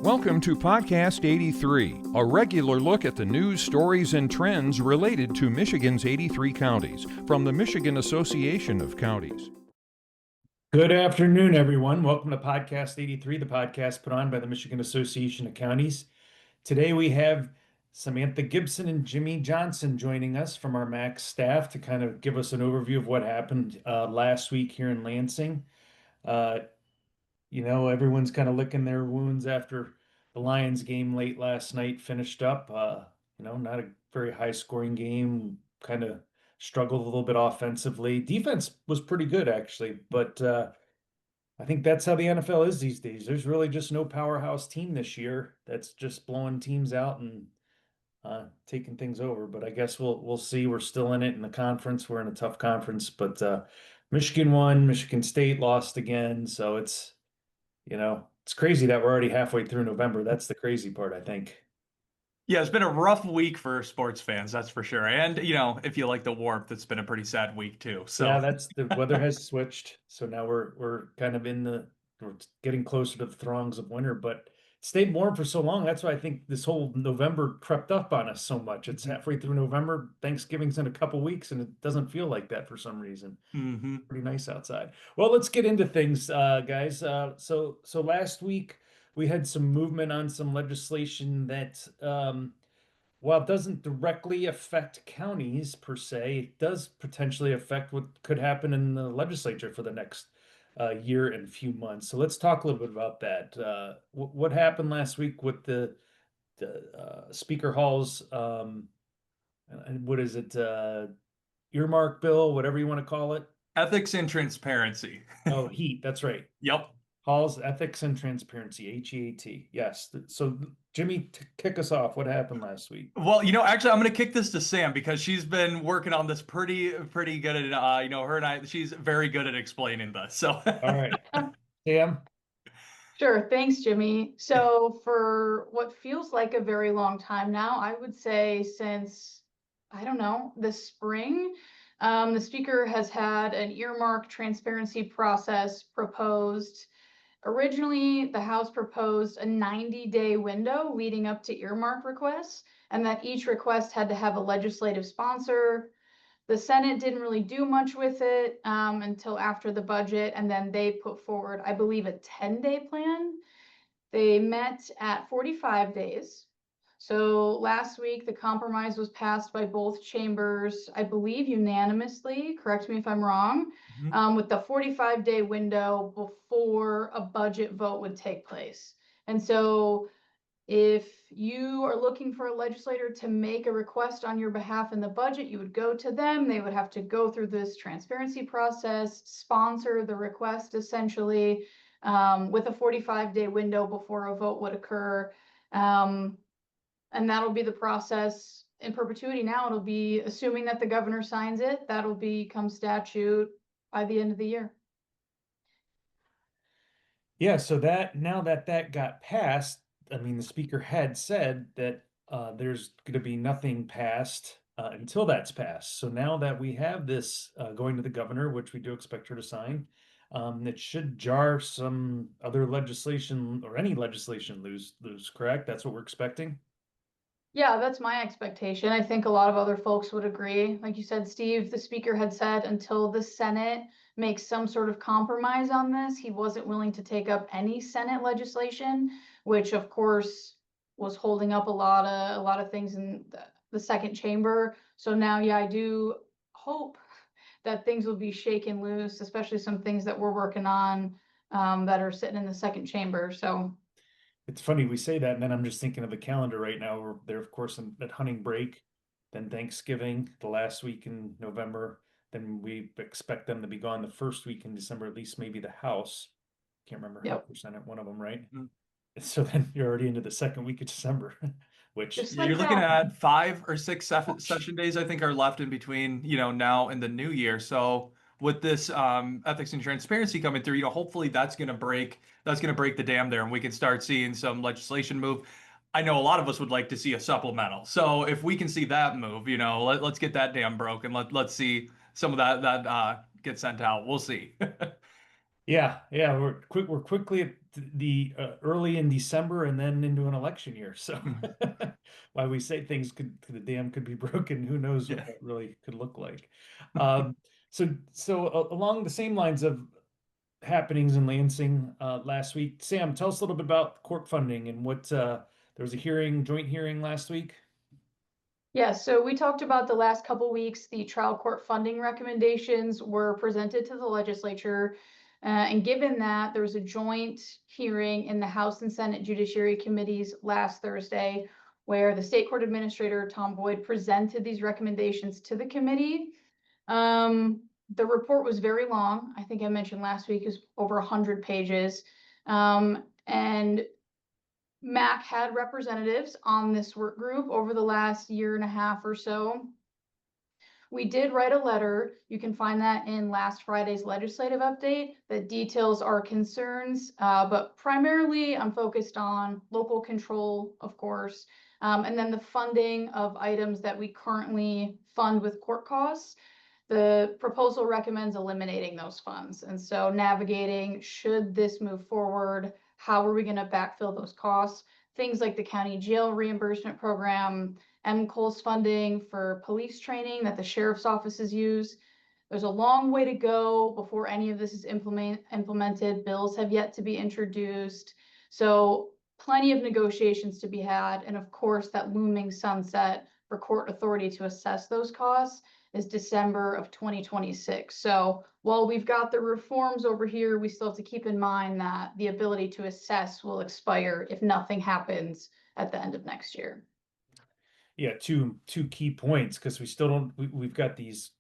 Welcome to Podcast 83, a regular look at the news, stories, and trends related to Michigan's 83 counties from the Michigan Association of Counties. Good afternoon, everyone. Welcome to Podcast 83, the podcast put on by the Michigan Association of Counties. Today we have Samantha Gibson and Jimmy Johnson joining us from our MAX staff to kind of give us an overview of what happened last week here in Lansing. Everyone's kind of licking their wounds after the Lions game late last night finished up. Not a very high scoring game, kind of struggled a little bit offensively. Defense was pretty good, actually, but I think that's how the NFL is these days. There's really just no powerhouse team this year that's just blowing teams out and taking things over. But I guess we'll see. We're still in it in the conference. We're in a tough conference, but Michigan won. Michigan State lost again, so it's crazy that we're already halfway through November. That's the crazy part, I think. Yeah, it's been a rough week for sports fans, that's for sure. And, if you like the warmth, it's been a pretty sad week too. So yeah, that's the weather has switched. So now we're kind of we're getting closer to the throngs of winter, but it stayed warm for so long. That's why I think this whole November crept up on us so much. It's halfway through November, Thanksgiving's in a couple weeks, and it doesn't feel like that for some reason. Pretty nice outside. Well, let's get into things, guys. So last week we had some movement on some legislation that, while it doesn't directly affect counties per se, it does potentially affect what could happen in the legislature for the next year and few months. So let's talk a little bit about that. What happened last week with the Speaker Hall's, what is it, earmark bill, whatever you want to call it? Ethics and transparency. Oh, HEAT, that's right. Yep. Hall's Ethics and Transparency, HEAT. Yes. So Jimmy, kick us off. What happened last week? Well, actually, I'm going to kick this to Sam because she's been working on this pretty good at, her and I, she's very good at explaining this. So, all right, Sam. Sure. Thanks, Jimmy. So for what feels like a very long time now, I would say since, I don't know, the spring, the speaker has had an earmark transparency process proposed. Originally, the House proposed a 90-day window leading up to earmark requests, and that each request had to have a legislative sponsor. The Senate didn't really do much with it until after the budget, and then they put forward, I believe, a 10-day plan. They met at 45 days. So last week, the compromise was passed by both chambers, I believe unanimously, correct me if I'm wrong, with the 45-day window before a budget vote would take place. And so if you are looking for a legislator to make a request on your behalf in the budget, you would go to them. They would have to go through this transparency process, sponsor the request essentially, with a 45-day window before a vote would occur. And that'll be the process in perpetuity. Now it'll be, assuming that the governor signs it, that'll become statute by the end of the year. Yeah, so now that got passed, I mean, the speaker had said that there's going to be nothing passed until that's passed. So now that we have this going to the governor, which we do expect her to sign, it should jar some other legislation or any legislation loose, correct? That's what we're expecting? Yeah, that's my expectation. I think a lot of other folks would agree. Like you said, Steve, the speaker had said until the Senate makes some sort of compromise on this, he wasn't willing to take up any Senate legislation, which of course was holding up a lot of things in the second chamber. So now, yeah, I do hope that things will be shaken loose, especially some things that we're working on that are sitting in the second chamber. So it's funny we say that, and then I'm just thinking of the calendar right now. We're there, of course, at hunting break, then Thanksgiving, the last week in November. Then we expect them to be gone the first week in December, at least maybe the House. Can't remember how percent one of them, right? So then you're already into the second week of December, which you're looking at 5 or 6 session days, I think, are left in between, now and the new year. So with this ethics and transparency coming through, hopefully that's going to break the dam there, and we can start seeing some legislation move. I know a lot of us would like to see a supplemental. So if we can see that move, let's get that dam broken. Let's see some of that get sent out. We'll see. Yeah, we're quickly the early in December and then into an election year. So why we say things the dam could be broken, who knows what Yeah. that really could look like. So along the same lines of happenings in Lansing last week, Sam, tell us a little bit about court funding and what there was a joint hearing last week. Yeah, so we talked about the last couple weeks, the trial court funding recommendations were presented to the legislature. And given that there was a joint hearing in the House and Senate Judiciary Committees last Thursday, where the State Court Administrator, Tom Boyd, presented these recommendations to the committee. The report was very long. I think I mentioned last week is over 100 pages. And MAC had representatives on this work group over the last year and a half or so. We did write a letter. You can find that in last Friday's legislative update that details our concerns, but primarily I'm focused on local control, of course, and then the funding of items that we currently fund with court costs. The proposal recommends eliminating those funds. And so navigating, should this move forward, how are we going to backfill those costs? Things like the county jail reimbursement program, MCOLS funding for police training that the sheriff's offices use. There's a long way to go before any of this is implemented. Bills have yet to be introduced. So plenty of negotiations to be had. And of course, that looming sunset for court authority to assess those costs is December of 2026. So while we've got the reforms over here, we still have to keep in mind that the ability to assess will expire if nothing happens at the end of next year. Yeah, two key points, because we still don't, we've got these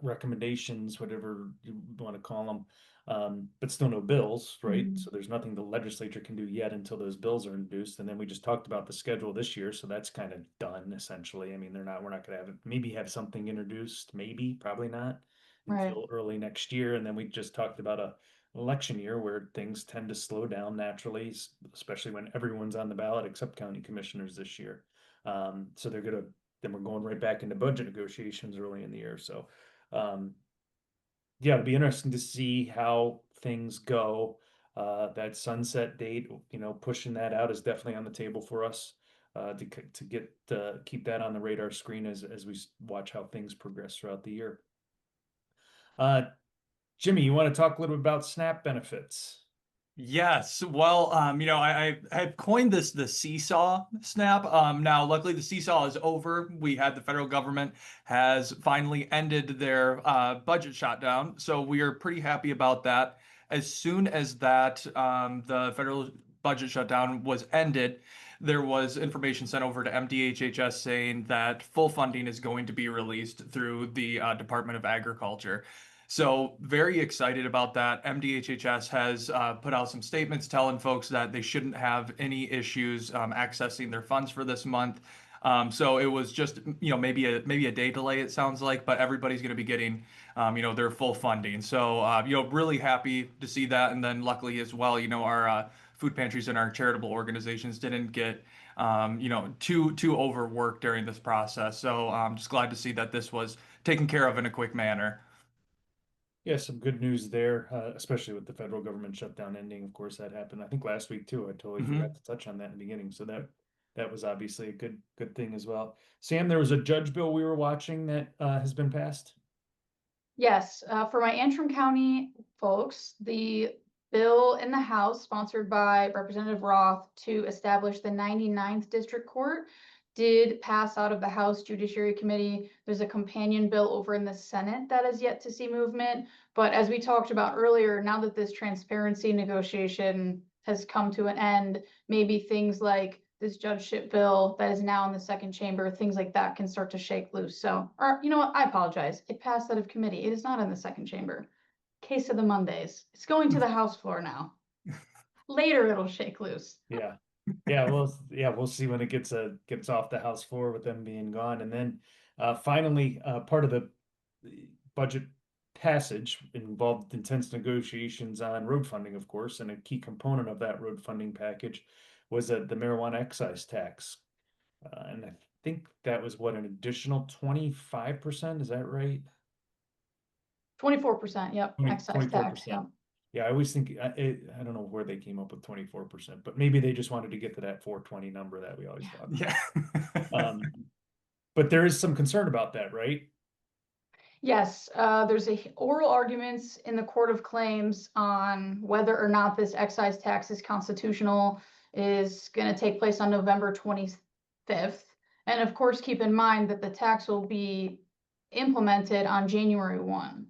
recommendations, whatever you want to call them, but still no bills, right? Mhm. So there's nothing the legislature can do yet until those bills are introduced. And then we just talked about the schedule this year, so that's kind of done essentially. I mean, we're not going to have it, maybe have something introduced, probably not Right. until early next year. And then we just talked about a election year where things tend to slow down naturally, especially when everyone's on the ballot except county commissioners this year. So then we're going right back into budget negotiations early in the year. So yeah, it'll be interesting to see how things go. That sunset date, pushing that out is definitely on the table for us to keep that on the radar screen as we watch how things progress throughout the year. Jimmy, you want to talk a little bit about SNAP benefits? Yes. Well, I've coined this the seesaw snap. Now, luckily, the seesaw is over. We had the federal government has finally ended their budget shutdown, so we are pretty happy about that. As soon as that the federal budget shutdown was ended, there was information sent over to MDHHS saying that full funding is going to be released through the Department of Agriculture. So very excited about that. MDHHS has put out some statements telling folks that they shouldn't have any issues accessing their funds for this month. So it was just, maybe a day delay, it sounds like, but everybody's going to be getting, their full funding. So, really happy to see that. And then luckily as well, our food pantries and our charitable organizations didn't get, too overworked during this process. So I'm just glad to see that this was taken care of in a quick manner. Yeah, some good news there, especially with the federal government shutdown ending. Of course, that happened, I think, last week too. I totally forgot to touch on that in the beginning. So that was obviously a good thing as well. Sam, there was a judge bill we were watching that has been passed. Yes, for my Antrim County folks, the bill in the House sponsored by Representative Roth to establish the 99th District Court did pass out of the House Judiciary Committee. There's a companion bill over in the Senate that is yet to see movement. But as we talked about earlier, now that this transparency negotiation has come to an end, maybe things like this judgeship bill that is now in the second chamber, things like that can start to shake loose. So, or you know what, I apologize. It passed out of committee. It is not in the second chamber. Case of the Mondays. It's going to the House floor now. Later it'll shake loose. Yeah. We'll see when it gets off the House floor with them being gone. And then finally, part of the budget passage involved intense negotiations on road funding, of course, and a key component of that road funding package was the marijuana excise tax. And I think that was an additional 25%, is that right? 24%, yep, excise tax, 24%. yep. Yeah, I always think, I don't know where they came up with 24%, but maybe they just wanted to get to that 420 number that we always talk Yeah. about. But there is some concern about that, right? Yes, there's oral arguments in the Court of Claims on whether or not this excise tax is constitutional is going to take place on November 25th. And of course, keep in mind that the tax will be implemented on January 1.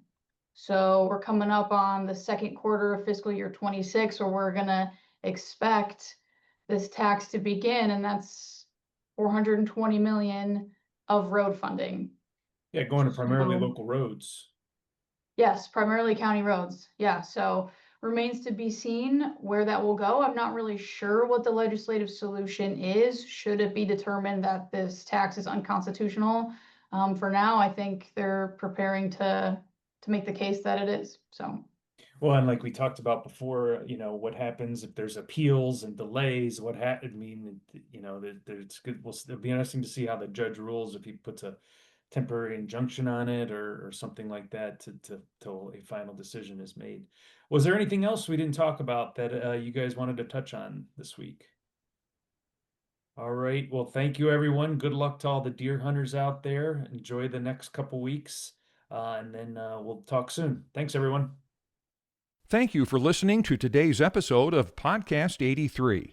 So we're coming up on the second quarter of fiscal year 26, where we're going to expect this tax to begin, and that's 420 million of road funding. Yeah, going to primarily So- local roads. Yes, primarily county roads. Yeah, so remains to be seen where that will go. I'm not really sure what the legislative solution is, should it be determined that this tax is unconstitutional. For now, I think they're preparing to make the case that it is, so. Well, and like we talked about before, what happens if there's appeals and delays, I mean, there's good, it'll be interesting to see how the judge rules if he puts a temporary injunction on it or something like that till a final decision is made. Was there anything else we didn't talk about that you guys wanted to touch on this week? All right, well, thank you, everyone. Good luck to all the deer hunters out there. Enjoy the next couple weeks, and then we'll talk soon. Thanks, everyone. Thank you for listening to today's episode of Podcast 83.